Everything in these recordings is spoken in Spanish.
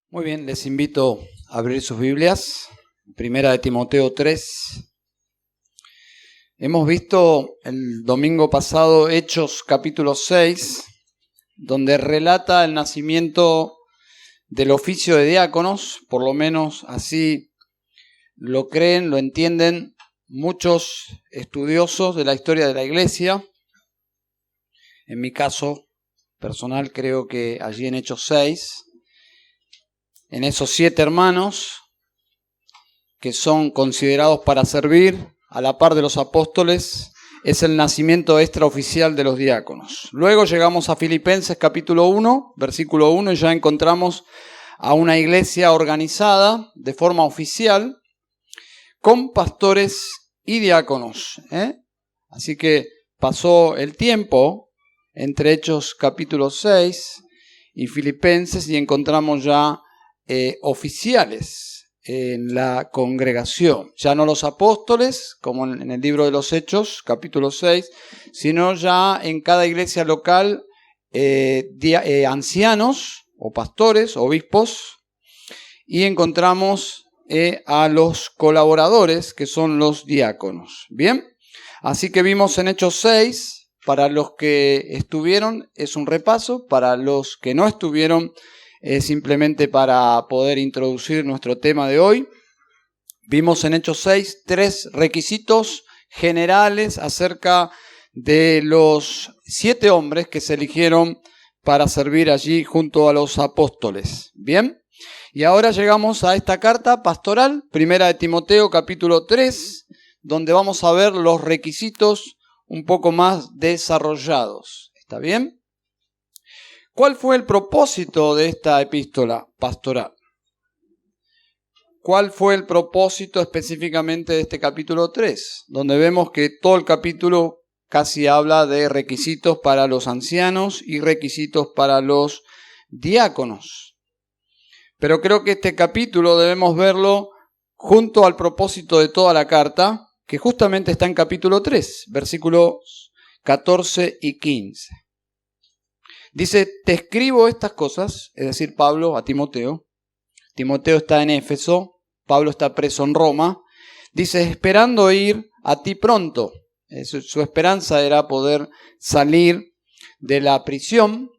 Muy bien, les invito a abrir sus Biblias. Primera de Timoteo 3. Hemos visto el domingo pasado Hechos capítulo 6, donde relata el nacimiento del oficio de diáconos, por lo menos así lo creen, lo entienden muchos estudiosos de la historia de la Iglesia. En mi caso personal creo que allí en Hechos 6, en esos 7 hermanos que son considerados para servir a la par de los apóstoles, es el nacimiento extraoficial de los diáconos. Luego llegamos a Filipenses capítulo 1, versículo 1, y ya encontramos a una iglesia organizada de forma oficial con pastores y diáconos. Así que pasó el tiempo entre Hechos capítulo 6 y Filipenses y encontramos ya oficiales en la congregación, ya no los apóstoles como en el libro de los Hechos capítulo 6, sino ya en cada iglesia local ancianos o pastores, obispos, y encontramos a los colaboradores que son los diáconos. Bien, así que vimos en Hechos 6, para los que estuvieron es un repaso, para los que no estuvieron es simplemente para poder introducir nuestro tema de hoy. Vimos en Hechos 6 3 requisitos generales acerca de los 7 hombres que se eligieron para servir allí junto a los apóstoles. Bien, y ahora llegamos a esta carta pastoral, primera de Timoteo capítulo 3, donde vamos a ver los requisitos un poco más desarrollados. ¿Está bien? ¿Cuál fue el propósito de esta epístola pastoral? ¿Cuál fue el propósito específicamente de este capítulo 3? Donde vemos que todo el capítulo casi habla de requisitos para los ancianos y requisitos para los diáconos. Pero creo que este capítulo debemos verlo junto al propósito de toda la carta, que justamente está en capítulo 3, versículos 14 y 15. Dice, te escribo estas cosas, es decir, Pablo a Timoteo. Timoteo está en Éfeso, Pablo está preso en Roma. Dice, esperando ir a ti pronto. Su esperanza era poder salir de la prisión,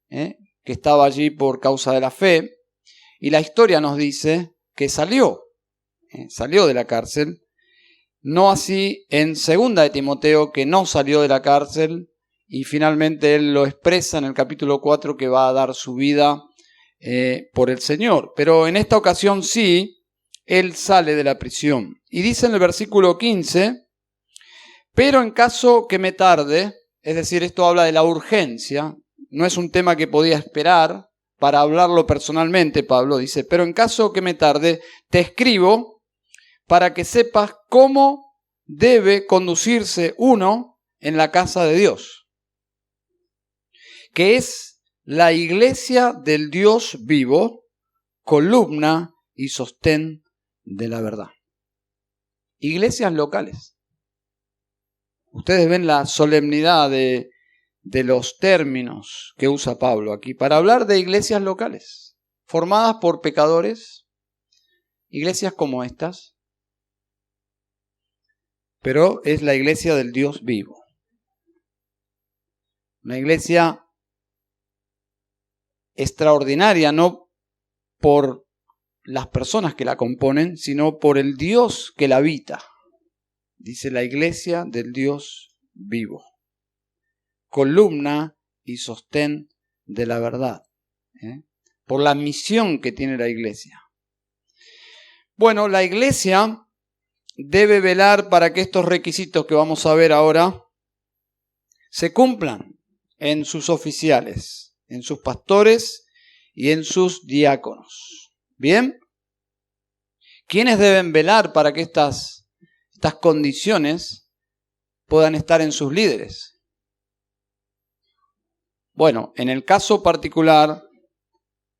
que estaba allí por causa de la fe. Y la historia nos dice que salió de la cárcel. No así en 2 de Timoteo, que no salió de la cárcel. Y finalmente él lo expresa en el capítulo 4 que va a dar su vida por el Señor. Pero en esta ocasión sí, él sale de la prisión. Y dice en el versículo 15, pero en caso que me tarde, es decir, esto habla de la urgencia, no es un tema que podía esperar para hablarlo personalmente, Pablo dice, pero en caso que me tarde, te escribo para que sepas cómo debe conducirse uno en la casa de Dios, que es la iglesia del Dios vivo, columna y sostén de la verdad. Iglesias locales. Ustedes ven la solemnidad de los términos que usa Pablo aquí para hablar de iglesias locales, formadas por pecadores, iglesias como estas, pero es la iglesia del Dios vivo. Una iglesia extraordinaria, no por las personas que la componen, sino por el Dios que la habita. Dice la iglesia del Dios vivo, columna y sostén de la verdad, por la misión que tiene la iglesia. Bueno, la iglesia debe velar para que estos requisitos que vamos a ver ahora se cumplan en sus oficiales, en sus pastores y en sus diáconos. ¿Bien? ¿Quiénes deben velar para que estas condiciones puedan estar en sus líderes? Bueno, en el caso particular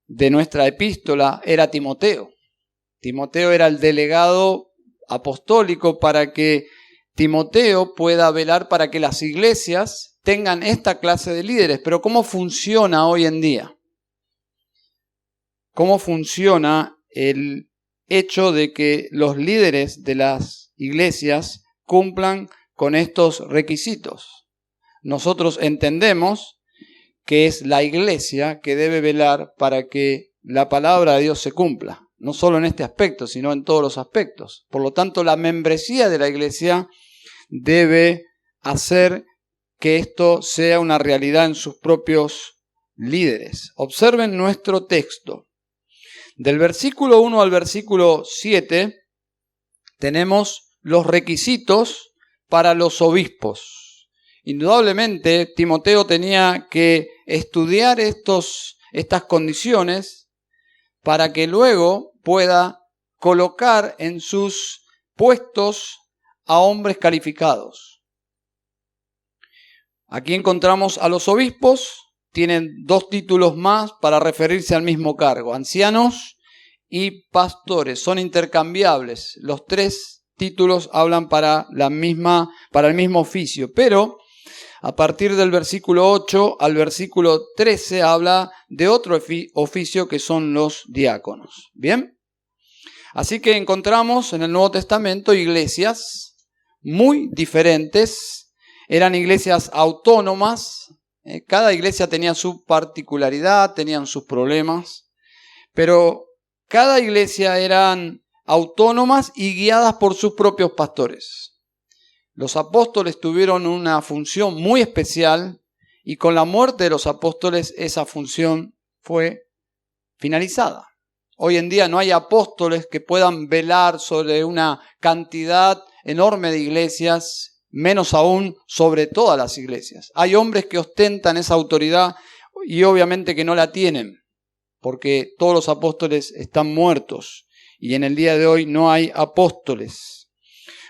de nuestra epístola era Timoteo. Timoteo era el delegado apostólico para que Timoteo pueda velar para que las iglesias tengan esta clase de líderes. Pero ¿cómo funciona hoy en día? cómo funciona el hecho de que los líderes de las iglesias cumplan con estos requisitos. Nosotros entendemos que es la iglesia que debe velar para que la palabra de Dios se cumpla, no solo en este aspecto, sino en todos los aspectos. Por lo tanto, la membresía de la iglesia debe hacer que esto sea una realidad en sus propios líderes. Observen nuestro texto. Del versículo 1 al versículo 7 tenemos los requisitos para los obispos. Indudablemente, Timoteo tenía que estudiar estas condiciones para que luego pueda colocar en sus puestos a hombres calificados. Aquí encontramos a los obispos, tienen 2 títulos más para referirse al mismo cargo, ancianos y pastores, son intercambiables. Los 3 títulos hablan para el mismo oficio, pero a partir del versículo 8 al versículo 13 habla de otro oficio que son los diáconos. ¿Bien? Así que encontramos en el Nuevo Testamento iglesias muy diferentes, eran iglesias autónomas, cada iglesia tenía su particularidad, tenían sus problemas, pero cada iglesia eran autónomas y guiadas por sus propios pastores. Los apóstoles tuvieron una función muy especial y con la muerte de los apóstoles esa función fue finalizada. Hoy en día no hay apóstoles que puedan velar sobre una cantidad enorme de iglesias, menos aún sobre todas las iglesias. Hay hombres que ostentan esa autoridad y obviamente que no la tienen, porque todos los apóstoles están muertos y en el día de hoy no hay apóstoles.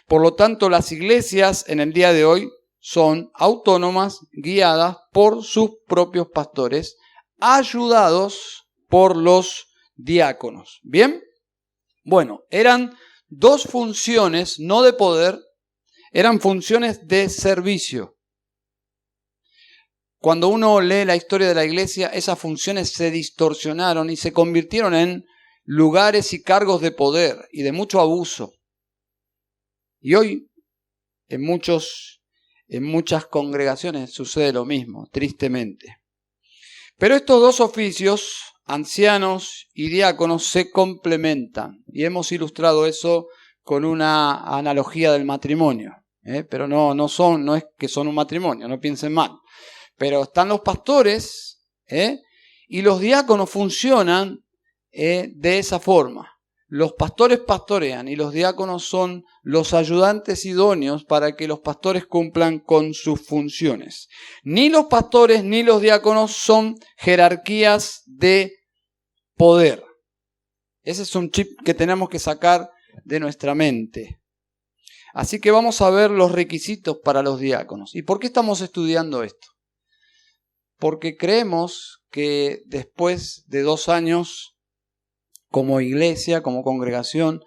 Por lo tanto, las iglesias en el día de hoy son autónomas, guiadas por sus propios pastores, ayudados por los diáconos. ¿Bien? Bueno, eran 2 funciones, no de poder, eran funciones de servicio. Cuando uno lee la historia de la iglesia, esas funciones se distorsionaron y se convirtieron en lugares y cargos de poder y de mucho abuso. Y hoy en muchas congregaciones sucede lo mismo, tristemente. Pero estos 2 oficios, ancianos y diáconos, se complementan. Y hemos ilustrado eso con una analogía del matrimonio. Pero no es que son un matrimonio, no piensen mal. Pero están los pastores y los diáconos funcionan de esa forma. Los pastores pastorean y los diáconos son los ayudantes idóneos para que los pastores cumplan con sus funciones. Ni los pastores ni los diáconos son jerarquías de poder. Ese es un chip que tenemos que sacar de nuestra mente. Así que vamos a ver los requisitos para los diáconos. ¿Y por qué estamos estudiando esto? Porque creemos que después de 2 años como iglesia, como congregación,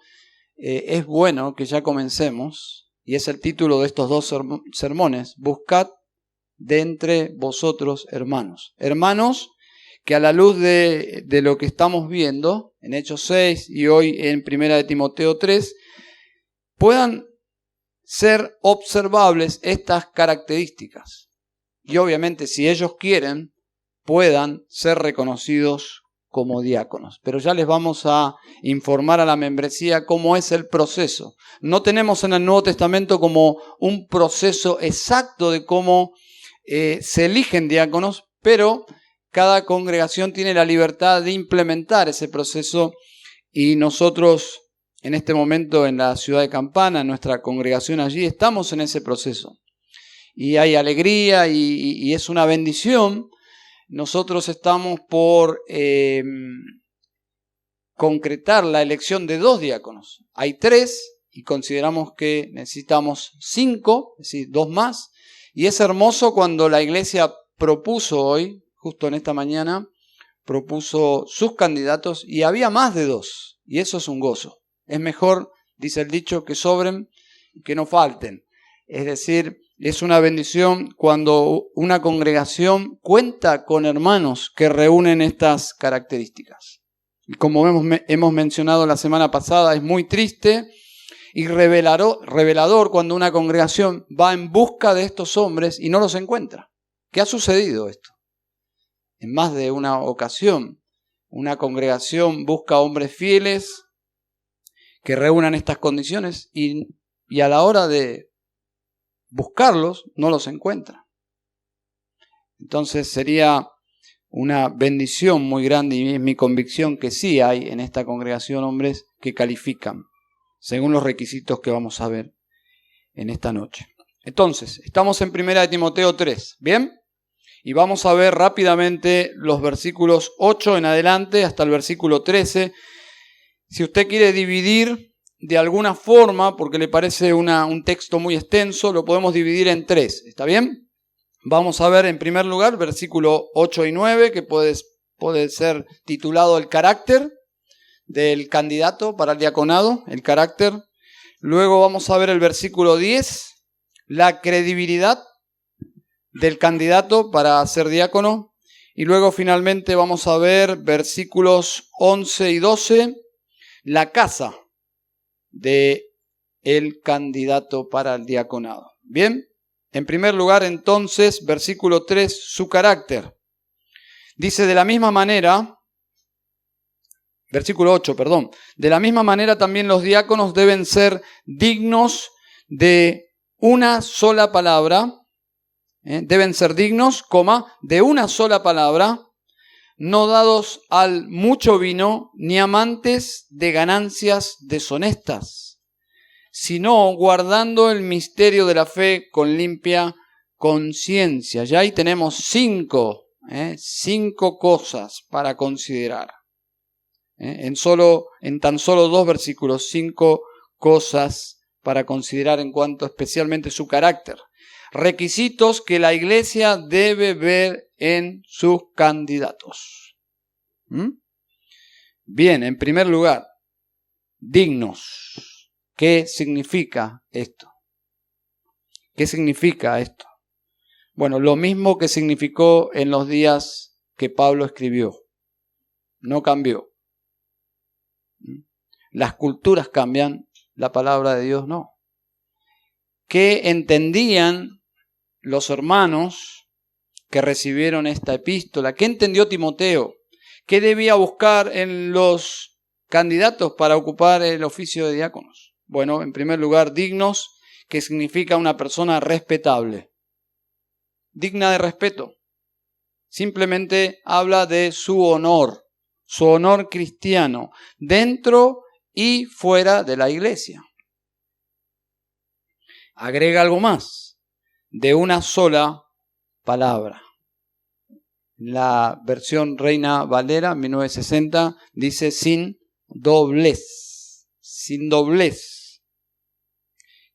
es bueno que ya comencemos, y es el título de estos 2 sermones, buscad de entre vosotros hermanos. Hermanos que a la luz de lo que estamos viendo en Hechos 6 y hoy en 1 Timoteo 3, puedan ser observables estas características. Y obviamente si ellos quieren, puedan ser reconocidos como diáconos. Pero ya les vamos a informar a la membresía cómo es el proceso. No tenemos en el Nuevo Testamento como un proceso exacto de cómo se eligen diáconos, pero cada congregación tiene la libertad de implementar ese proceso y nosotros en este momento en la ciudad de Campana, nuestra congregación allí, estamos en ese proceso. Y hay alegría y es una bendición. Nosotros estamos por concretar la elección de 2 diáconos. Hay 3 y consideramos que necesitamos 5, es decir, 2 más. Y es hermoso cuando la iglesia propuso hoy, justo en esta mañana, propuso sus candidatos y había más de 2. Y eso es un gozo. Es mejor, dice el dicho, que sobren y que no falten. Es decir, es una bendición cuando una congregación cuenta con hermanos que reúnen estas características. Como hemos mencionado la semana pasada, es muy triste y revelador cuando una congregación va en busca de estos hombres y no los encuentra. ¿Qué ha sucedido esto? En más de una ocasión, una congregación busca hombres fieles que reúnan estas condiciones y a la hora de buscarlos no los encuentra. Entonces sería una bendición muy grande, y es mi convicción que sí hay en esta congregación hombres que califican según los requisitos que vamos a ver en esta noche. Entonces, estamos en 1 Timoteo 3, ¿bien? Y vamos a ver rápidamente los versículos 8 en adelante hasta el versículo 13. Si usted quiere dividir de alguna forma, porque le parece un texto muy extenso, lo podemos dividir en 3, ¿está bien? Vamos a ver en primer lugar versículo 8 y 9, que puede ser titulado el carácter del candidato para el diaconado, el carácter. Luego vamos a ver el versículo 10, la credibilidad del candidato para ser diácono. Y luego finalmente vamos a ver versículos 11 y 12, la casa del candidato para el diaconado. Bien, en primer lugar entonces, versículo 3, su carácter. Dice de la misma manera, versículo 8, perdón. De la misma manera también los diáconos deben ser dignos de una sola palabra. Deben ser dignos, de una sola palabra, no dados al mucho vino, ni amantes de ganancias deshonestas, sino guardando el misterio de la fe con limpia conciencia. Ya ahí tenemos cinco cosas para considerar. En tan solo 2 versículos, 5 cosas para considerar en cuanto especialmente su carácter. Requisitos que la iglesia debe ver en sus candidatos. Bien, en primer lugar, dignos. ¿Qué significa esto? ¿Qué significa esto? Bueno, lo mismo que significó en los días que Pablo escribió. No cambió. Las culturas cambian, la palabra de Dios no. ¿Qué entendían los hermanos que recibieron esta epístola? ¿Qué entendió Timoteo? ¿Qué debía buscar en los candidatos para ocupar el oficio de diáconos? Bueno, en primer lugar, dignos, que significa una persona respetable, digna de respeto. Simplemente habla de su honor cristiano, dentro y fuera de la iglesia. Agrega algo más, de una sola palabra. La versión Reina Valera, 1960, dice sin doblez. Sin doblez.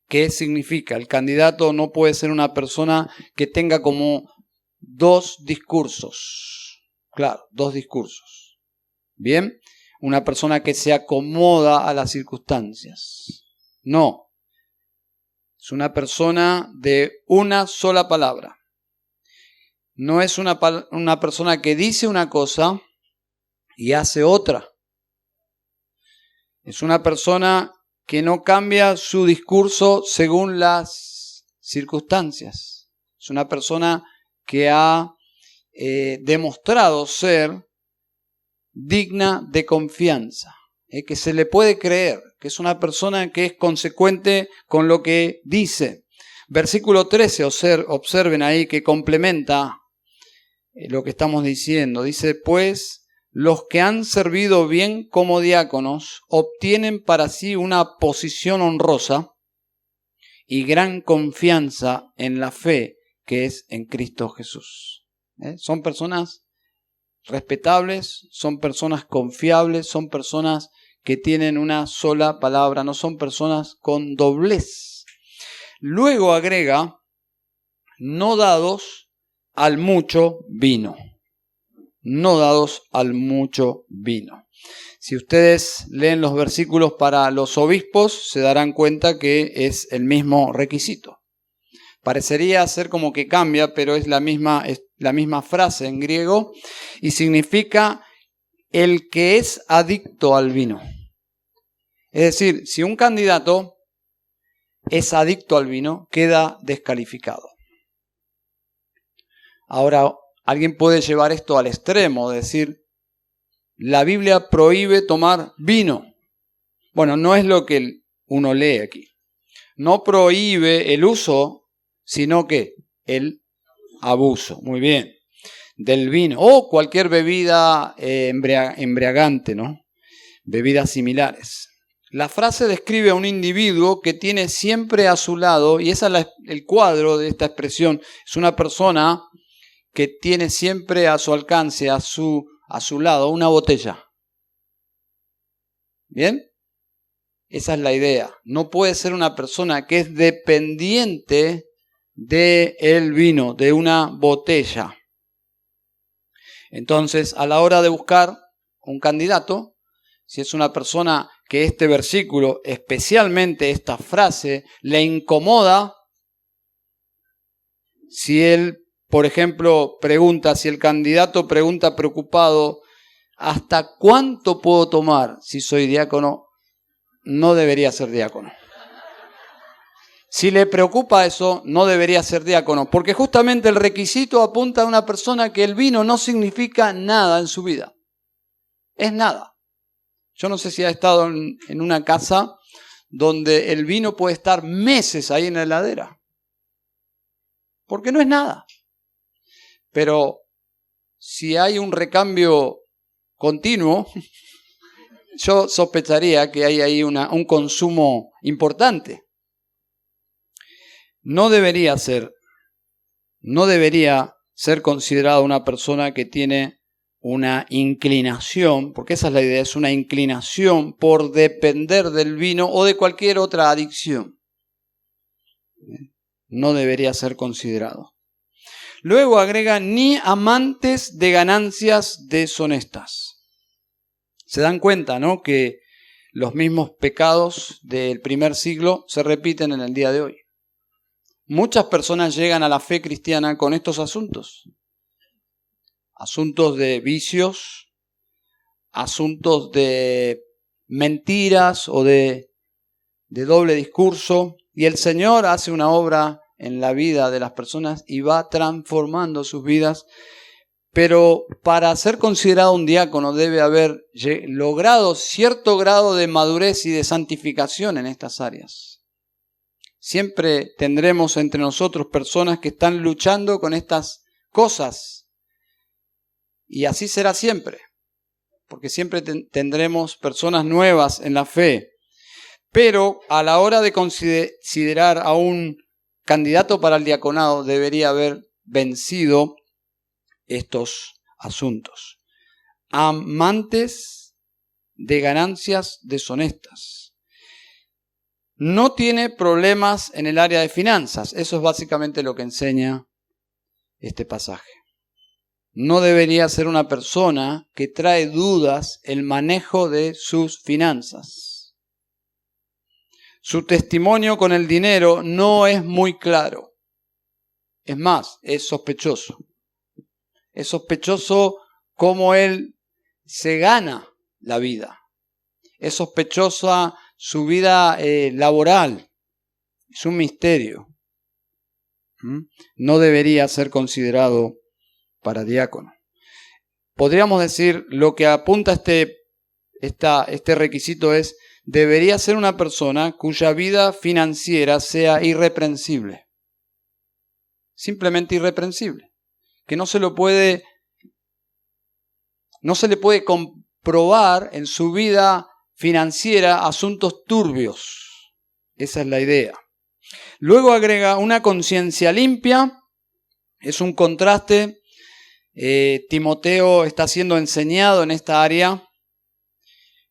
¿Qué significa? El candidato no puede ser una persona que tenga como 2 discursos. Claro, 2 discursos. Bien, una persona que se acomoda a las circunstancias. No. Es una persona de una sola palabra. No es una persona que dice una cosa y hace otra. Es una persona que no cambia su discurso según las circunstancias. Es una persona que ha demostrado ser digna de confianza, que se le puede creer, que es una persona que es consecuente con lo que dice. Versículo 13, observen ahí que complementa lo que estamos diciendo. Dice, pues los que han servido bien como diáconos obtienen para sí una posición honrosa y gran confianza en la fe que es en Cristo Jesús. Son personas respetables, son personas confiables, son personas que tienen una sola palabra, no son personas con doblez. Luego agrega, no dados al mucho vino. No dados al mucho vino. Si ustedes leen los versículos para los obispos, se darán cuenta que es el mismo requisito. Parecería ser como que cambia, pero es la misma frase en griego y significa el que es adicto al vino. Es decir, si un candidato es adicto al vino, queda descalificado. Ahora, alguien puede llevar esto al extremo, decir, la Biblia prohíbe tomar vino. Bueno, no es lo que uno lee aquí. No prohíbe el uso, sino que el abuso. Muy bien. Del vino o cualquier bebida embriagante, ¿no? Bebidas similares. La frase describe a un individuo que tiene siempre a su lado, y ese es el cuadro de esta expresión, es una persona que tiene siempre a su alcance, a su lado, una botella. ¿Bien? Esa es la idea. No puede ser una persona que es dependiente del vino, de una botella. Entonces, a la hora de buscar un candidato, si es una persona que este versículo, especialmente esta frase, le incomoda, si él, por ejemplo, pregunta, si el candidato pregunta preocupado, ¿hasta cuánto puedo tomar si soy diácono? No debería ser diácono. Si le preocupa eso, no debería ser diácono, porque justamente el requisito apunta a una persona que el vino no significa nada en su vida. Es nada. Yo no sé si ha estado en una casa donde el vino puede estar meses ahí en la heladera, porque no es nada. Pero si hay un recambio continuo, yo sospecharía que hay ahí un consumo importante. No debería ser considerado una persona que tiene una inclinación, porque esa es la idea, es una inclinación por depender del vino o de cualquier otra adicción. No debería ser considerado. Luego agrega, ni amantes de ganancias deshonestas. Se dan cuenta, ¿no?, que los mismos pecados del primer siglo se repiten en el día de hoy. Muchas personas llegan a la fe cristiana con estos asuntos. Asuntos de vicios, asuntos de mentiras o de doble discurso. Y el Señor hace una obra en la vida de las personas y va transformando sus vidas. Pero para ser considerado un diácono debe haber logrado cierto grado de madurez y de santificación en estas áreas. Siempre tendremos entre nosotros personas que están luchando con estas cosas. Y así será siempre. Porque siempre tendremos personas nuevas en la fe. Pero a la hora de considerar a un candidato para el diaconado debería haber vencido estos asuntos. Amantes de ganancias deshonestas. No tiene problemas en el área de finanzas. Eso es básicamente lo que enseña este pasaje. No debería ser una persona que trae dudas el manejo de sus finanzas. Su testimonio con el dinero no es muy claro. Es más, es sospechoso. Es sospechoso cómo él se gana la vida. Es sospechosa su vida laboral. Es un misterio. No debería ser considerado para diácono. Podríamos decir, lo que apunta este requisito es, debería ser una persona cuya vida financiera sea irreprensible. Simplemente irreprensible. Que no se le puede comprobar en su vida financiera asuntos turbios. Esa es la idea. Luego agrega una conciencia limpia. Es un contraste. Timoteo está siendo enseñado en esta área.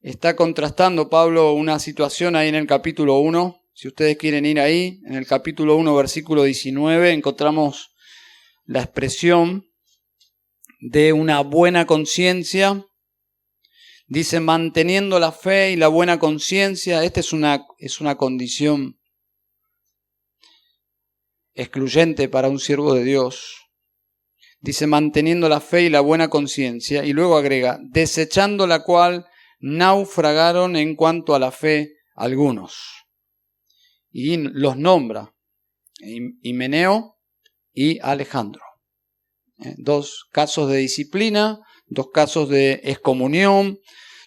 Está contrastando Pablo una situación ahí en el capítulo 1. Si ustedes quieren ir ahí, en el capítulo 1, versículo 19, encontramos la expresión de una buena conciencia. Dice, manteniendo la fe y la buena conciencia. Esta es una condición excluyente para un siervo de Dios. dice manteniendo la fe y la buena conciencia, y luego agrega, desechando la cual naufragaron en cuanto a la fe algunos. Y los nombra, Himeneo y Alejandro. 2 casos de disciplina, 2 casos de excomunión,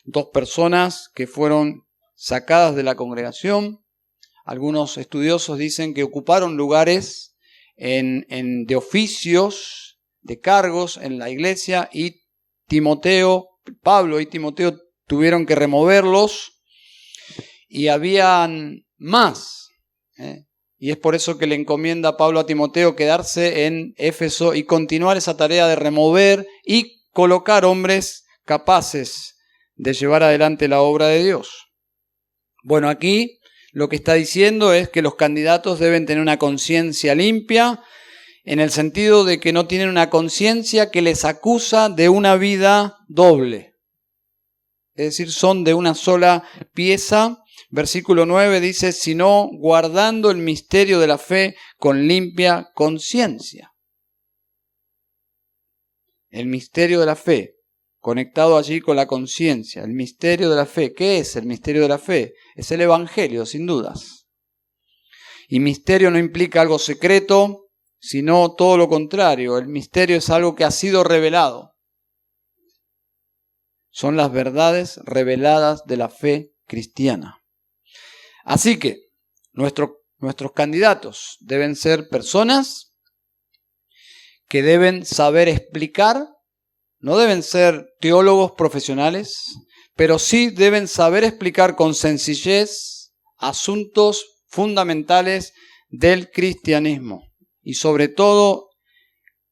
2 personas que fueron sacadas de la congregación. Algunos estudiosos dicen que ocuparon lugares de oficios, de cargos en la iglesia, y Pablo y Timoteo tuvieron que removerlos, y habían más. Y es por eso que le encomienda a Pablo a Timoteo quedarse en Éfeso y continuar esa tarea de remover y colocar hombres capaces de llevar adelante la obra de Dios. Bueno, aquí lo que está diciendo es que los candidatos deben tener una conciencia limpia, en el sentido de que no tienen una conciencia que les acusa de una vida doble. Es decir, son de una sola pieza. Versículo 9 dice, sino guardando el misterio de la fe con limpia conciencia. El misterio de la fe, conectado allí con la conciencia. El misterio de la fe. ¿Qué es el misterio de la fe? Es el Evangelio, sin dudas. Y misterio no implica algo secreto, sino todo lo contrario. El misterio es algo que ha sido revelado. Son las verdades reveladas de la fe cristiana. Así que nuestros candidatos deben ser personas que deben saber explicar, no deben ser teólogos profesionales, pero sí deben saber explicar con sencillez asuntos fundamentales del cristianismo. Y sobre todo,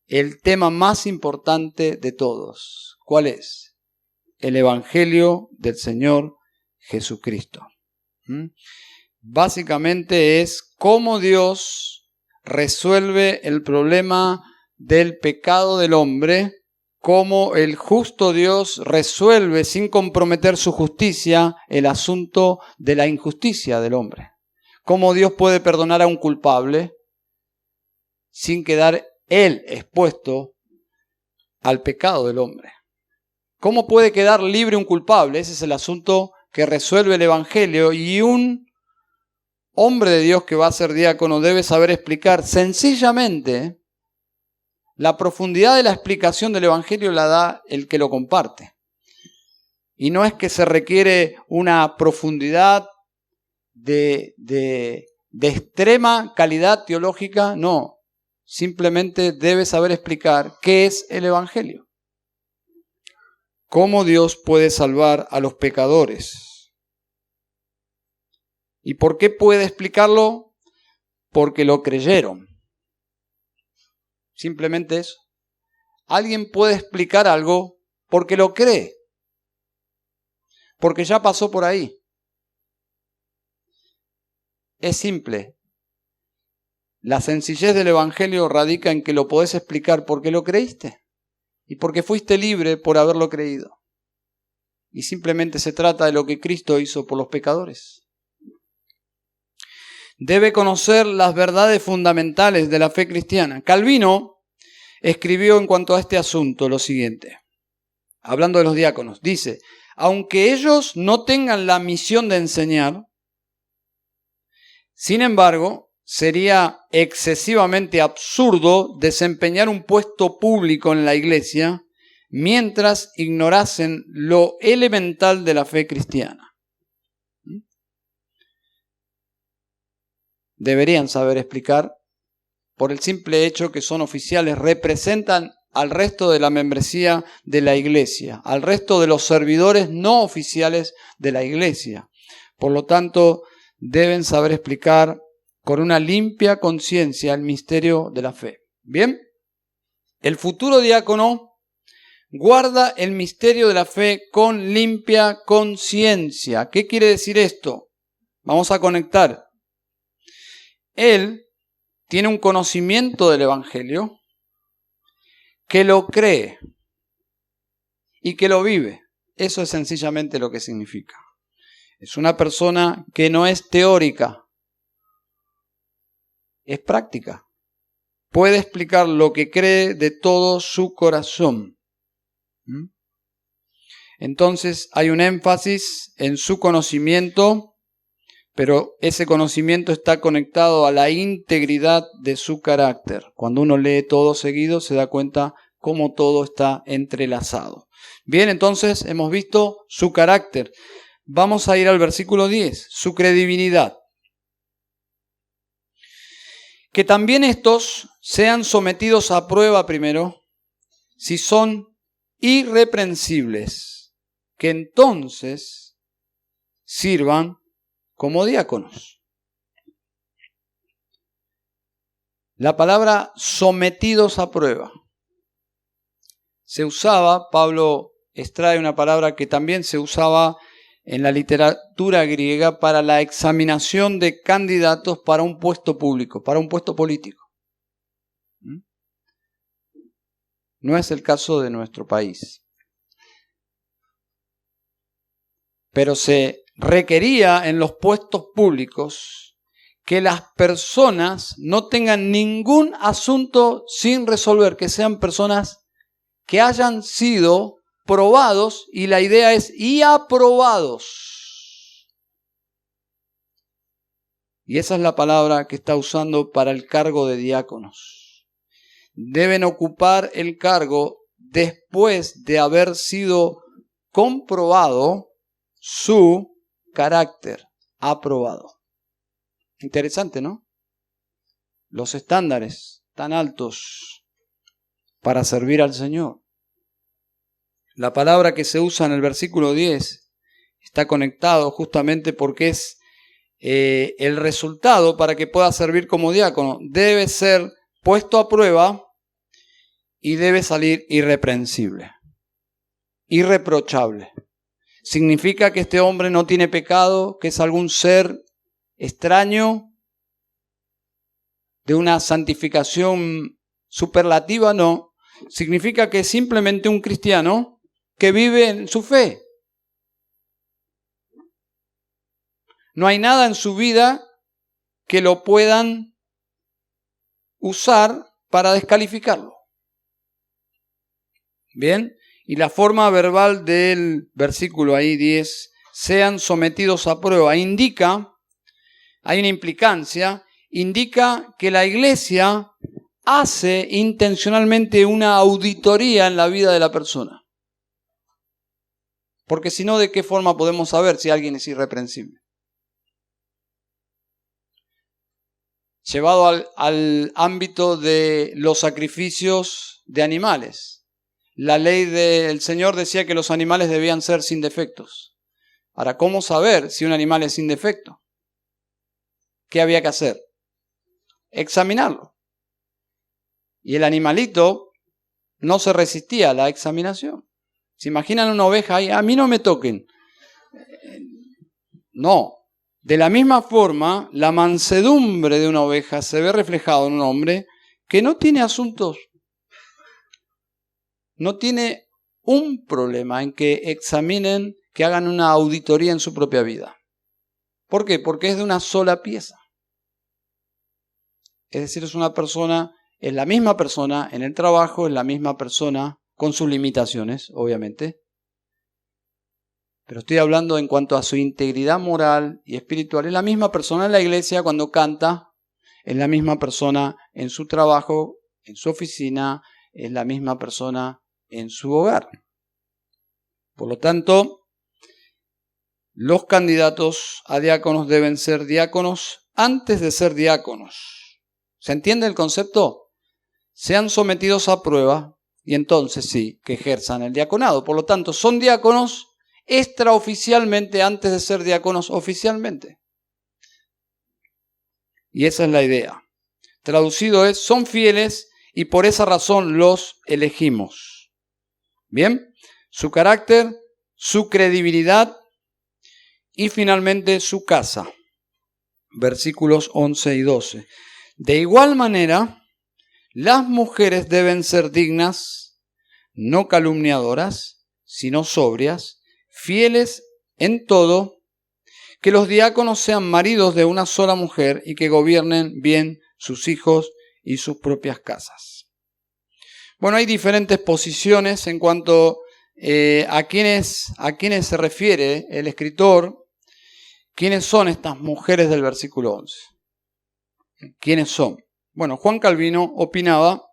el tema más importante de todos. ¿Cuál es? El Evangelio del Señor Jesucristo. Básicamente es cómo Dios resuelve el problema del pecado del hombre, cómo el justo Dios resuelve sin comprometer su justicia el asunto de la injusticia del hombre. Cómo Dios puede perdonar a un culpable sin quedar él expuesto al pecado del hombre. ¿Cómo puede quedar libre un culpable? Ese es el asunto que resuelve el Evangelio, y un hombre de Dios que va a ser diácono debe saber explicar sencillamente. La profundidad de la explicación del Evangelio la da el que lo comparte. Y no es que se requiere una profundidad de extrema calidad teológica, no. Simplemente debe saber explicar qué es el Evangelio. Cómo Dios puede salvar a los pecadores. ¿Y por qué puede explicarlo? Porque lo creyeron. Simplemente eso. Alguien puede explicar algo porque lo cree. Porque ya pasó por ahí. Es simple. La sencillez del Evangelio radica en que lo podés explicar porque lo creíste. Y porque fuiste libre por haberlo creído. Y simplemente se trata de lo que Cristo hizo por los pecadores. Debe conocer las verdades fundamentales de la fe cristiana. Calvino escribió en cuanto a este asunto lo siguiente, hablando de los diáconos. Dice, aunque ellos no tengan la misión de enseñar, sin embargo, sería excesivamente absurdo desempeñar un puesto público en la iglesia mientras ignorasen lo elemental de la fe cristiana. Deberían saber explicar, por el simple hecho que son oficiales, representan al resto de la membresía de la iglesia, al resto de los servidores no oficiales de la iglesia. Por lo tanto, deben saber explicar con una limpia conciencia el misterio de la fe. Bien, el futuro diácono guarda el misterio de la fe con limpia conciencia. ¿Qué quiere decir esto? Vamos a conectar. Él tiene un conocimiento del Evangelio, que lo cree y que lo vive. Eso es sencillamente lo que significa. Es una persona que no es teórica, es práctica. puede explicar lo que cree de todo su corazón. Entonces hay un énfasis en su conocimiento, pero ese conocimiento está conectado a la integridad de su carácter. Cuando uno lee todo seguido se da cuenta cómo todo está entrelazado. Bien, entonces hemos visto su carácter. Vamos a ir al versículo 10, su credibilidad. Que también estos sean sometidos a prueba primero, si son irreprensibles, que entonces sirvan como diáconos. La palabra sometidos a prueba se usaba, Pablo extrae una palabra que también se usaba en la literatura griega para la examinación de candidatos para un puesto público, para un puesto político. No es el caso de nuestro país. Pero se requería en los puestos públicos que las personas no tengan ningún asunto sin resolver, que sean personas que hayan sido probados, y la idea es y aprobados. Y esa es la palabra que está usando para el cargo de diáconos. Deben ocupar el cargo después de haber sido comprobado su carácter, aprobado. Interesante, ¿no? Los estándares tan altos para servir al Señor. La palabra que se usa en el versículo 10 está conectado justamente porque es el resultado para que pueda servir como diácono. Debe ser puesto a prueba y debe salir irreprensible, irreprochable. ¿Significa que este hombre no tiene pecado, que es algún ser extraño de una santificación superlativa? No. Significa que es simplemente un cristiano que vive en su fe. No hay nada en su vida que lo puedan usar para descalificarlo. Bien, y la forma verbal del versículo ahí 10, sean sometidos a prueba, indica, hay una implicancia, indica que la iglesia hace intencionalmente una auditoría en la vida de la persona. Porque si no, ¿de qué forma podemos saber si alguien es irreprensible? Llevado al ámbito de los sacrificios de animales. La ley del Señor decía que los animales debían ser sin defectos. Ahora, ¿cómo saber si un animal es sin defecto? ¿Qué había que hacer? Examinarlo. Y el animalito no se resistía a la examinación. ¿Se imaginan una oveja ahí? A mí no me toquen. No. De la misma forma, la mansedumbre de una oveja se ve reflejado en un hombre que no tiene asuntos, no tiene un problema en que examinen, que hagan una auditoría en su propia vida. ¿Por qué? Porque es de una sola pieza. Es decir, es una persona, es la misma persona en el trabajo, es la misma persona con sus limitaciones, obviamente. Pero estoy hablando en cuanto a su integridad moral y espiritual. Es la misma persona en la iglesia cuando canta, es la misma persona en su trabajo, en su oficina, es la misma persona en su hogar. Por lo tanto, los candidatos a diáconos deben ser diáconos antes de ser diáconos. ¿Se entiende el concepto? Sean sometidos a prueba y entonces sí, que ejerzan el diaconado. Por lo tanto, son diáconos extraoficialmente antes de ser diáconos oficialmente. Y esa es la idea. Traducido es, son fieles y por esa razón los elegimos. Bien, su carácter, su credibilidad y finalmente su casa. Versículos 11 y 12. De igual manera, las mujeres deben ser dignas, no calumniadoras, sino sobrias, fieles en todo, que los diáconos sean maridos de una sola mujer y que gobiernen bien sus hijos y sus propias casas. Bueno, hay diferentes posiciones en cuanto a quiénes se refiere el escritor. ¿Quiénes son estas mujeres del versículo 11? ¿Quiénes son? Bueno, Juan Calvino opinaba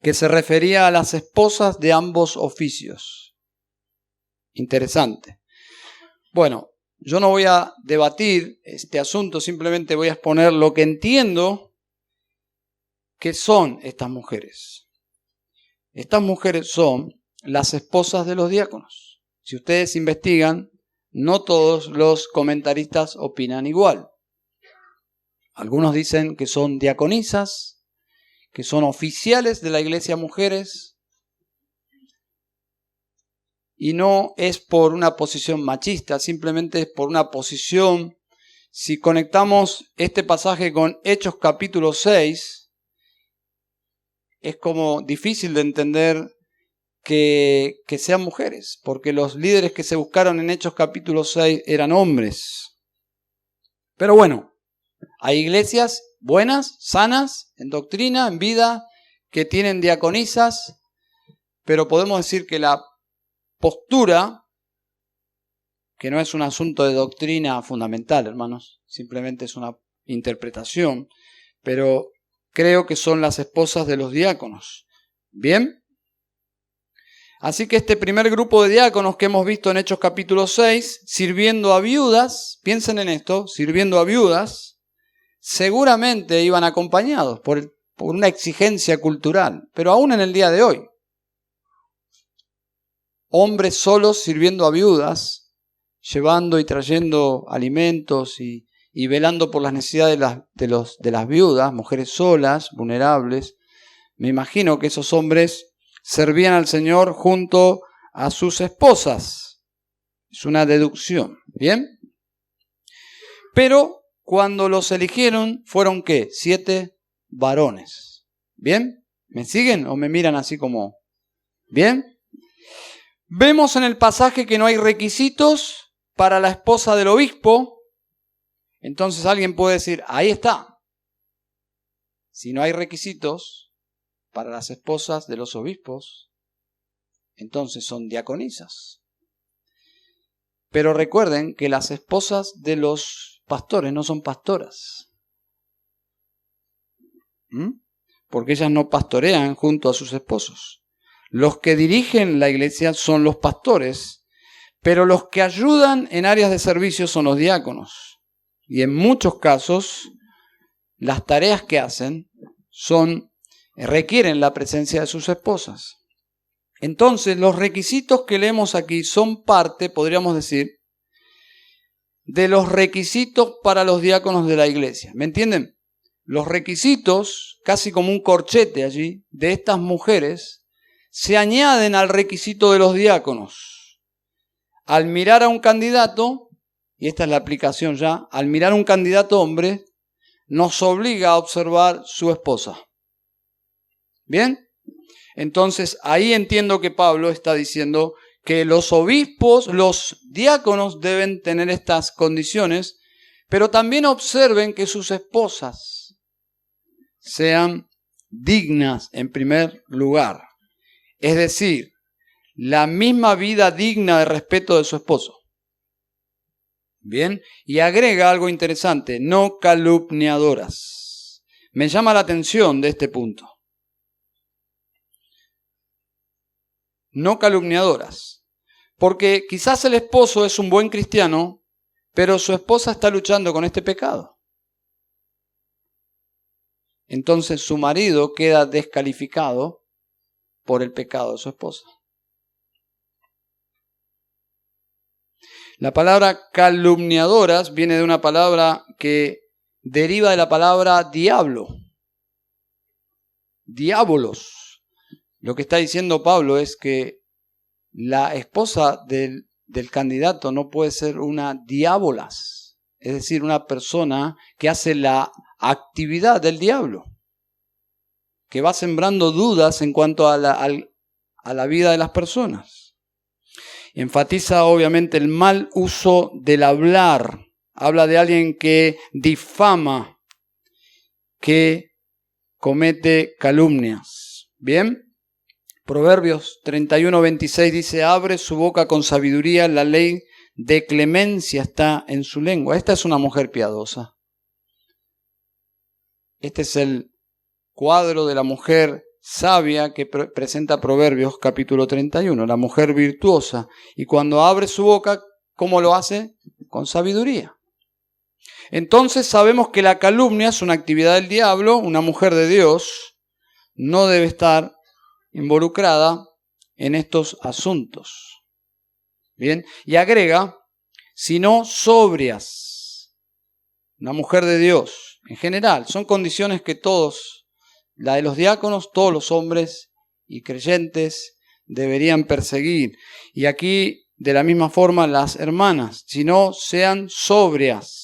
que se refería a las esposas de ambos oficios. Interesante. Bueno, yo no voy a debatir este asunto, simplemente voy a exponer lo que entiendo que son estas mujeres. Estas mujeres son las esposas de los diáconos. Si ustedes investigan, no todos los comentaristas opinan igual. Algunos dicen que son diaconisas, que son oficiales de la iglesia mujeres, y no es por una posición machista, simplemente es por una posición. Si conectamos este pasaje con Hechos capítulo 6, es como difícil de entender que sean mujeres, porque los líderes que se buscaron en Hechos capítulo 6 eran hombres. Pero bueno, hay iglesias buenas, sanas, en doctrina, en vida, que tienen diaconisas, pero podemos decir que la postura, que no es un asunto de doctrina fundamental, hermanos, simplemente es una interpretación, pero creo que son las esposas de los diáconos. ¿Bien? Así que este primer grupo de diáconos que hemos visto en Hechos capítulo 6, sirviendo a viudas, piensen en esto, sirviendo a viudas, seguramente iban acompañados por una exigencia cultural, pero aún en el día de hoy. Hombres solos sirviendo a viudas, llevando y trayendo alimentos y velando por las necesidades de las viudas, mujeres solas, vulnerables. Me imagino que esos hombres servían al Señor junto a sus esposas. Es una deducción, ¿bien? Pero cuando los eligieron, ¿fueron qué? 7 varones. ¿Bien? ¿Me siguen o me miran así como? ¿Bien? Vemos en el pasaje que no hay requisitos para la esposa del obispo. Entonces alguien puede decir, ahí está. Si no hay requisitos para las esposas de los obispos, entonces son diaconisas. Pero recuerden que las esposas de los pastores no son pastoras. Porque ellas no pastorean junto a sus esposos. Los que dirigen la iglesia son los pastores, pero los que ayudan en áreas de servicio son los diáconos. Y en muchos casos, las tareas que hacen requieren la presencia de sus esposas. Entonces, los requisitos que leemos aquí son parte, podríamos decir, de los requisitos para los diáconos de la iglesia. ¿Me entienden? Los requisitos, casi como un corchete allí, de estas mujeres, se añaden al requisito de los diáconos. Al mirar a un candidato, y esta es la aplicación ya, al mirar a un candidato hombre, nos obliga a observar su esposa. ¿Bien? Entonces, ahí entiendo que Pablo está diciendo que los obispos, los diáconos deben tener estas condiciones, pero también observen que sus esposas sean dignas en primer lugar. Es decir, la misma vida digna de respeto de su esposo. Bien, y agrega algo interesante, no calumniadoras. Me llama la atención de este punto. No calumniadoras. Porque quizás el esposo es un buen cristiano, pero su esposa está luchando con este pecado. Entonces su marido queda descalificado por el pecado de su esposa. La palabra calumniadoras viene de una palabra que deriva de la palabra diablo. Diabolos. Lo que está diciendo Pablo es que la esposa del candidato no puede ser una diabolas, es decir, una persona que hace la actividad del diablo, que va sembrando dudas en cuanto a la vida de las personas. Enfatiza obviamente el mal uso del hablar. Habla de alguien que difama, que comete calumnias. ¿Bien? Proverbios 31:26 dice, abre su boca con sabiduría, la ley de clemencia está en su lengua. Esta es una mujer piadosa. Este es el cuadro de la mujer sabia que presenta Proverbios capítulo 31, la mujer virtuosa. Y cuando abre su boca, ¿cómo lo hace? Con sabiduría. Entonces sabemos que la calumnia es una actividad del diablo. Una mujer de Dios no debe estar involucrada en estos asuntos. Bien, y agrega, sino sobrias. Una mujer de Dios, en general, son condiciones que todos, la de los diáconos, todos los hombres y creyentes deberían perseguir. Y aquí, de la misma forma, las hermanas, sino sean sobrias.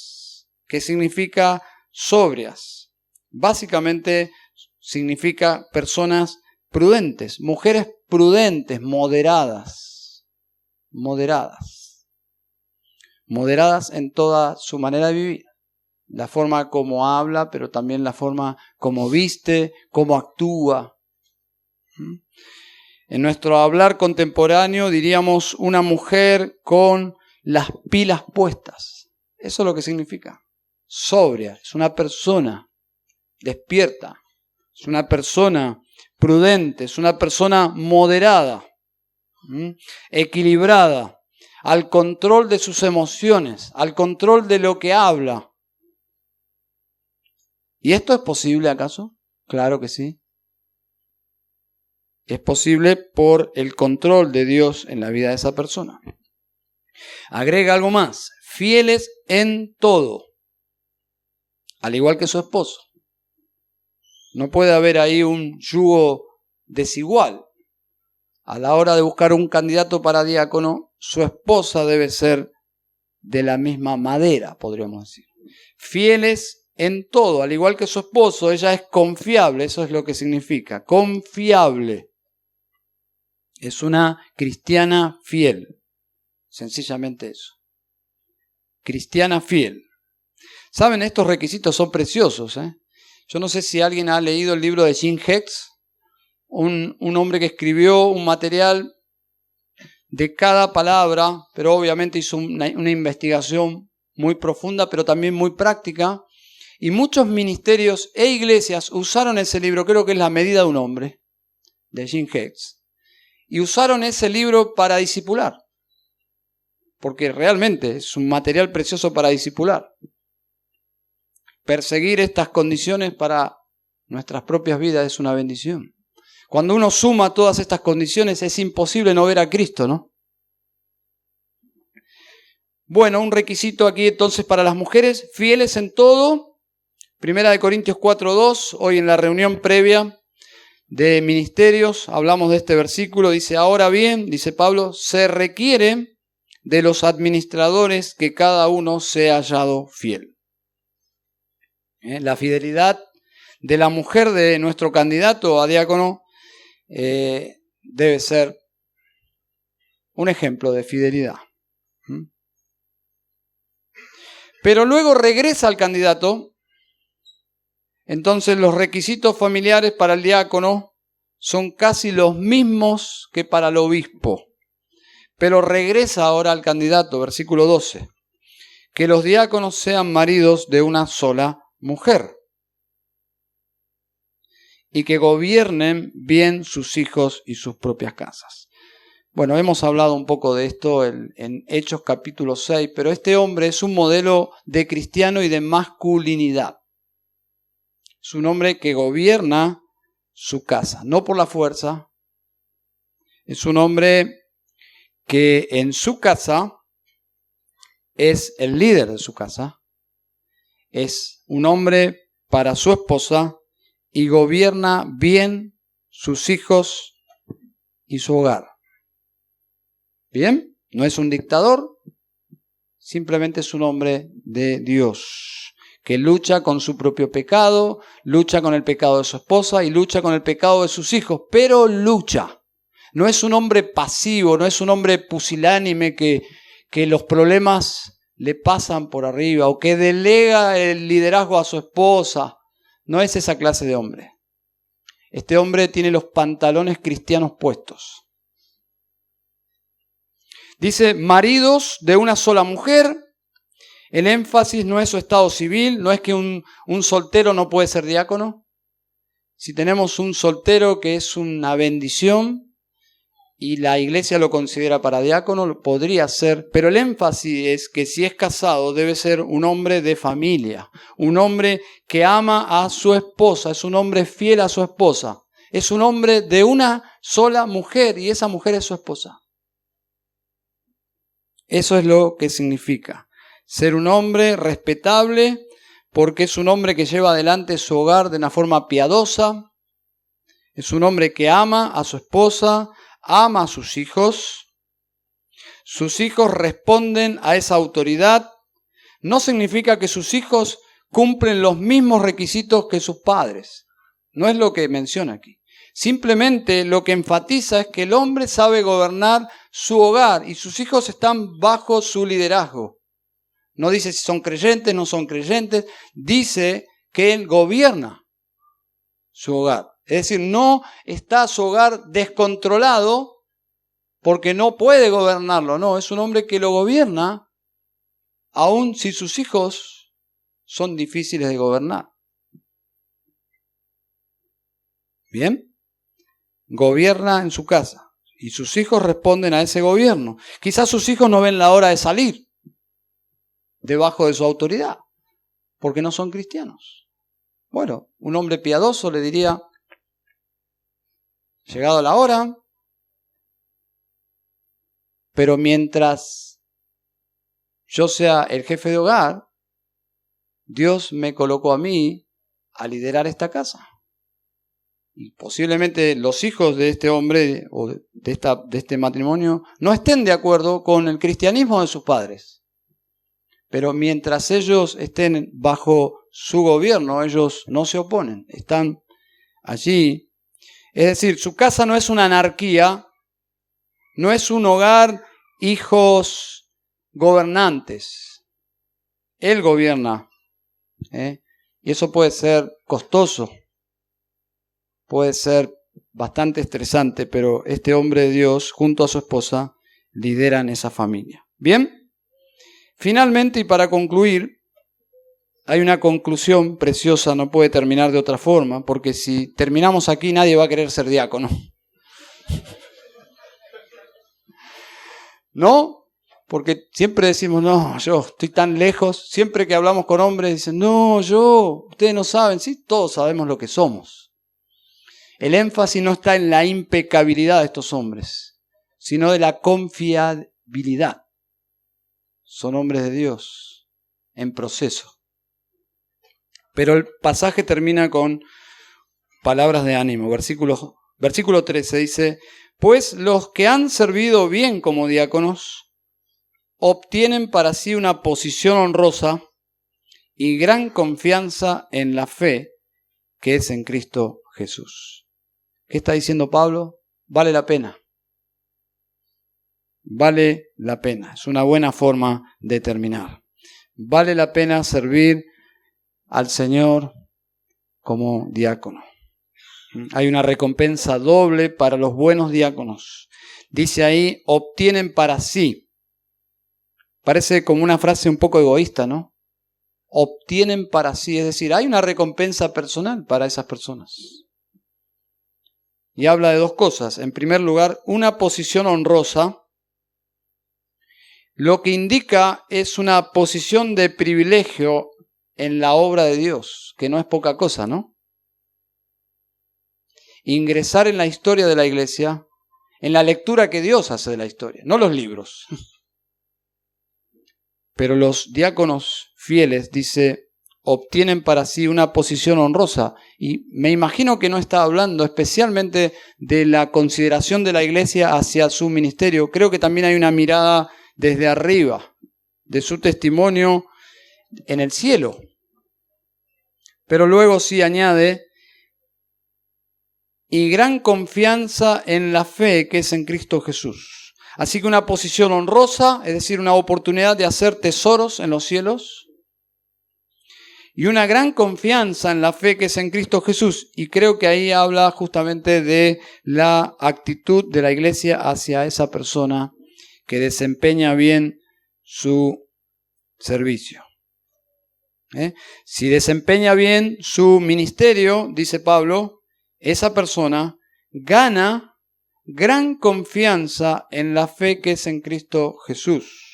¿Qué significa sobrias? Básicamente significa personas prudentes, mujeres prudentes, moderadas en toda su manera de vivir, la forma como habla, pero también la forma como viste, como actúa. En nuestro hablar contemporáneo diríamos una mujer con las pilas puestas. Eso es lo que significa. Sobria, es una persona despierta, es una persona prudente, es una persona moderada, equilibrada, al control de sus emociones, al control de lo que habla. ¿Y esto es posible acaso? Claro que sí. Es posible por el control de Dios en la vida de esa persona. Agrega algo más, fieles en todo, al igual que su esposo. No puede haber ahí un yugo desigual. A la hora de buscar un candidato para diácono, su esposa debe ser de la misma madera, podríamos decir. Fieles en todo, al igual que su esposo, ella es confiable, eso es lo que significa, confiable. Es una cristiana fiel, sencillamente eso. Cristiana fiel. ¿Saben? Estos requisitos son preciosos, Yo no sé si alguien ha leído el libro de Jim Hicks, un hombre que escribió un material de cada palabra, pero obviamente hizo una investigación muy profunda, pero también muy práctica. Y muchos ministerios e iglesias usaron ese libro, creo que es La medida de un hombre, de Jim Hicks. Y usaron ese libro para discipular, porque realmente es un material precioso para discipular. Perseguir estas condiciones para nuestras propias vidas es una bendición. Cuando uno suma todas estas condiciones es imposible no ver a Cristo, ¿no? Bueno, un requisito aquí entonces para las mujeres, fieles en todo. 1 Corintios 4:2, hoy en la reunión previa de ministerios hablamos de este versículo, dice, ahora bien, dice Pablo, se requiere de los administradores que cada uno sea hallado fiel. La fidelidad de la mujer de nuestro candidato a diácono debe ser un ejemplo de fidelidad. Pero luego regresa al candidato, entonces los requisitos familiares para el diácono son casi los mismos que para el obispo. Pero regresa ahora al candidato, versículo 12, que los diáconos sean maridos de una sola mujer y que gobiernen bien sus hijos y sus propias casas. Bueno, hemos hablado un poco de esto en Hechos capítulo 6, pero este hombre es un modelo de cristiano y de masculinidad. Es un hombre que gobierna su casa, no por la fuerza. Es un hombre que en su casa es el líder de su casa. Es un hombre para su esposa y gobierna bien sus hijos y su hogar. ¿Bien? No es un dictador, simplemente es un hombre de Dios, que lucha con su propio pecado, lucha con el pecado de su esposa y lucha con el pecado de sus hijos, pero lucha. No es un hombre pasivo, no es un hombre pusilánime que los problemas le pasan por arriba o que delega el liderazgo a su esposa. No es esa clase de hombre. Este hombre tiene los pantalones cristianos puestos. Dice, maridos de una sola mujer. El énfasis no es su estado civil, no es que un soltero no puede ser diácono. Si tenemos un soltero que es una bendición y la iglesia lo considera para diácono, podría ser, pero el énfasis es que si es casado debe ser un hombre de familia, un hombre que ama a su esposa, es un hombre fiel a su esposa, es un hombre de una sola mujer y esa mujer es su esposa. Eso es lo que significa. Ser un hombre respetable porque es un hombre que lleva adelante su hogar de una forma piadosa. Es un hombre que ama a su esposa, ama a sus hijos. Sus hijos responden a esa autoridad. No significa que sus hijos cumplen los mismos requisitos que sus padres. No es lo que menciona aquí. Simplemente lo que enfatiza es que el hombre sabe gobernar su hogar y sus hijos están bajo su liderazgo. No dice si son creyentes, no son creyentes, dice que él gobierna su hogar. Es decir, no está su hogar descontrolado porque no puede gobernarlo, no, es un hombre que lo gobierna aun si sus hijos son difíciles de gobernar. ¿Bien? Gobierna en su casa y sus hijos responden a ese gobierno. Quizás sus hijos no ven la hora de salir debajo de su autoridad porque no son cristianos. Bueno, un hombre piadoso le diría, llegado la hora, pero mientras yo sea el jefe de hogar, Dios me colocó a mí a liderar esta casa. Y posiblemente los hijos de este hombre o de este matrimonio no estén de acuerdo con el cristianismo de sus padres. Pero mientras ellos estén bajo su gobierno, ellos no se oponen, están allí. Es decir, su casa no es una anarquía, no es un hogar, hijos gobernantes. Él gobierna. Y eso puede ser costoso. Puede ser bastante estresante, pero este hombre de Dios, junto a su esposa, lideran esa familia. ¿Bien? Finalmente, y para concluir, hay una conclusión preciosa, no puede terminar de otra forma, porque si terminamos aquí nadie va a querer ser diácono. ¿No? Porque siempre decimos, no, yo estoy tan lejos. Siempre que hablamos con hombres dicen, no, ustedes no saben. Sí, todos sabemos lo que somos. El énfasis no está en la impecabilidad de estos hombres, sino de la confiabilidad. Son hombres de Dios en proceso. Pero el pasaje termina con palabras de ánimo. Versículo 13 dice, pues los que han servido bien como diáconos obtienen para sí una posición honrosa y gran confianza en la fe que es en Cristo Jesús. ¿Qué está diciendo Pablo? Vale la pena. Vale la pena. Es una buena forma de terminar. Vale la pena servir al Señor como diácono. Hay una recompensa doble para los buenos diáconos. Dice ahí, obtienen para sí. Parece como una frase un poco egoísta, ¿no? Obtienen para sí, es decir, hay una recompensa personal para esas personas. Y habla de dos cosas. En primer lugar, una posición honrosa. Lo que indica es una posición de privilegio en la obra de Dios, que no es poca cosa, ¿no? Ingresar en la historia de la iglesia, en la lectura que Dios hace de la historia, no los libros. Pero los diáconos fieles, dice, obtienen para sí una posición honrosa. Y me imagino que no está hablando especialmente de la consideración de la iglesia hacia su ministerio. Creo que también hay una mirada desde arriba, de su testimonio en el cielo. Pero luego sí añade, y gran confianza en la fe que es en Cristo Jesús. Así que una posición honrosa, es decir, una oportunidad de hacer tesoros en los cielos. y una gran confianza en la fe que es en Cristo Jesús. Y creo que ahí habla justamente de la actitud de la iglesia hacia esa persona que desempeña bien su servicio. Si desempeña bien su ministerio, dice Pablo, esa persona gana gran confianza en la fe que es en Cristo Jesús.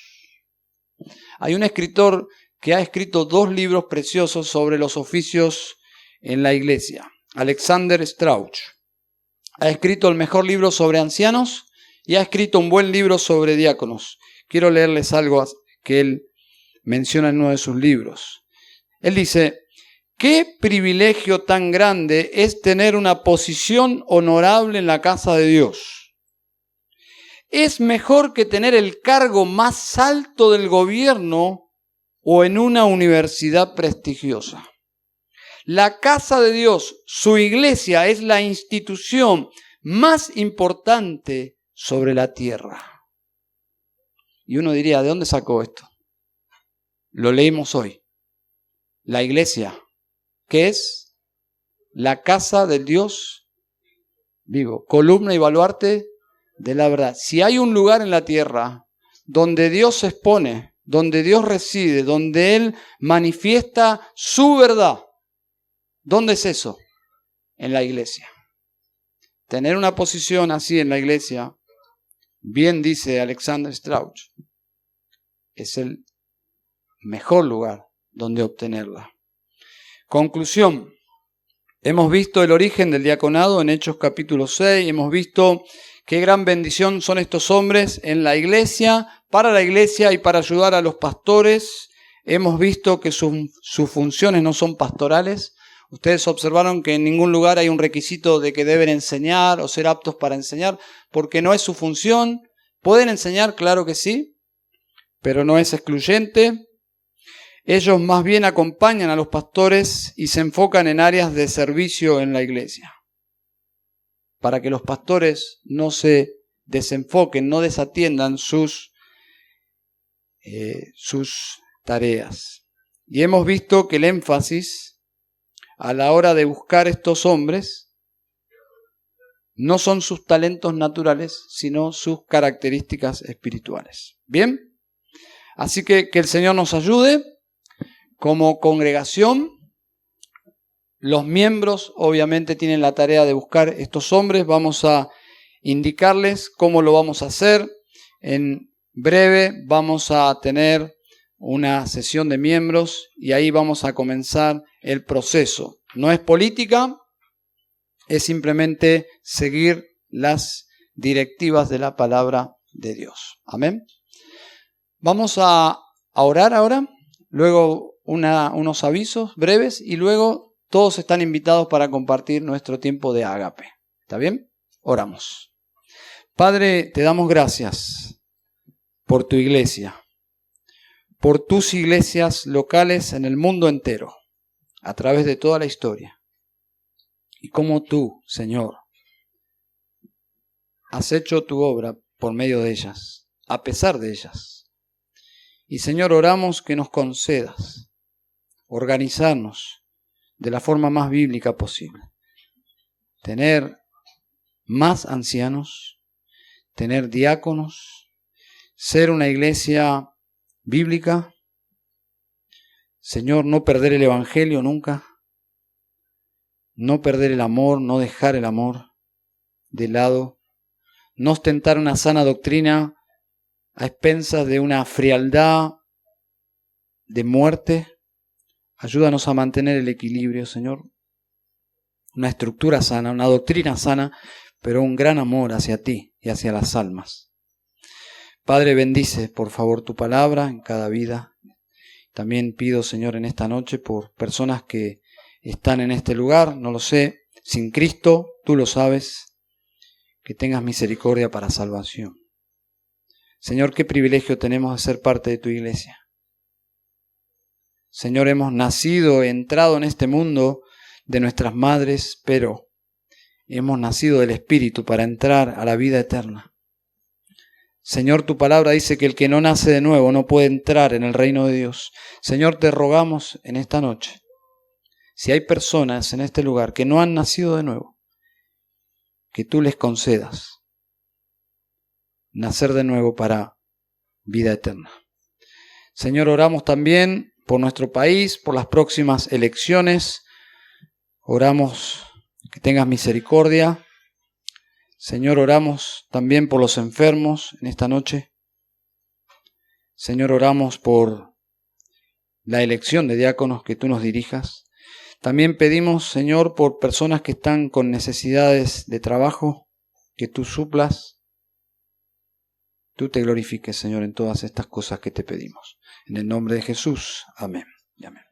Hay un escritor que ha escrito 2 libros preciosos sobre los oficios en la iglesia. Alexander Strauch. Ha escrito el mejor libro sobre ancianos y ha escrito un buen libro sobre diáconos. Quiero leerles algo que él menciona en uno de sus libros. Él dice: ¿qué privilegio tan grande es tener una posición honorable en la casa de Dios? Es mejor que tener el cargo más alto del gobierno o en una universidad prestigiosa. La casa de Dios, su iglesia, es la institución más importante sobre la tierra. Y uno diría, ¿de dónde sacó esto? Lo leímos hoy. La iglesia, que es la casa del Dios vivo, columna y baluarte de la verdad. Si hay un lugar en la tierra donde Dios se expone, donde Dios reside, donde Él manifiesta su verdad, ¿dónde es eso? En la iglesia. Tener una posición así en la iglesia, bien dice Alexander Strauch, es el mejor lugar donde obtenerla. Conclusión. Hemos visto el origen del diaconado en Hechos capítulo 6, hemos visto qué gran bendición son estos hombres en la iglesia, para la iglesia y para ayudar a los pastores. Hemos visto que sus funciones no son pastorales. Ustedes observaron que en ningún lugar hay un requisito de que deben enseñar o ser aptos para enseñar, porque no es su función. ¿Pueden enseñar? Claro que sí, pero no es excluyente. Ellos más bien acompañan a los pastores y se enfocan en áreas de servicio en la iglesia, para que los pastores no se desenfoquen, no desatiendan sus tareas. Y hemos visto que el énfasis a la hora de buscar estos hombres no son sus talentos naturales, sino sus características espirituales. ¿Bien? Así que el Señor nos ayude. Como congregación, los miembros obviamente tienen la tarea de buscar estos hombres. Vamos a indicarles cómo lo vamos a hacer. En breve vamos a tener una sesión de miembros y ahí vamos a comenzar el proceso. No es política, es simplemente seguir las directivas de la palabra de Dios. Amén. Vamos a orar ahora, luego unos avisos breves y luego todos están invitados para compartir nuestro tiempo de ágape. ¿Está bien? Oramos. Padre, te damos gracias por tu iglesia, por tus iglesias locales en el mundo entero, a través de toda la historia. Y cómo tú, Señor, has hecho tu obra por medio de ellas, a pesar de ellas. Y Señor, oramos que nos concedas organizarnos de la forma más bíblica posible. Tener más ancianos, tener diáconos, ser una iglesia bíblica. Señor, no perder el evangelio nunca, no perder el amor, no dejar el amor de lado, no ostentar una sana doctrina a expensas de una frialdad de muerte. Ayúdanos a mantener el equilibrio, Señor. Una estructura sana, una doctrina sana, pero un gran amor hacia ti y hacia las almas. Padre, bendice, por favor, tu palabra en cada vida. También pido, Señor, en esta noche por personas que están en este lugar, no lo sé, sin Cristo, tú lo sabes, que tengas misericordia para salvación. Señor, qué privilegio tenemos de ser parte de tu iglesia. Señor, hemos nacido, entrado en este mundo de nuestras madres, pero hemos nacido del Espíritu para entrar a la vida eterna. Señor, tu palabra dice que el que no nace de nuevo no puede entrar en el reino de Dios. Señor, te rogamos en esta noche Si hay personas en este lugar que no han nacido de nuevo, que tú les concedas nacer de nuevo para vida eterna. Señor, oramos también por nuestro país, por las próximas elecciones. Oramos que tengas misericordia. Señor, oramos también por los enfermos en esta noche. Señor, oramos por la elección de diáconos que tú nos dirijas. También pedimos, Señor, por personas que están con necesidades de trabajo, que tú suplas. Tú te glorifiques, Señor, en todas estas cosas que te pedimos. En el nombre de Jesús. Amén. Y amén.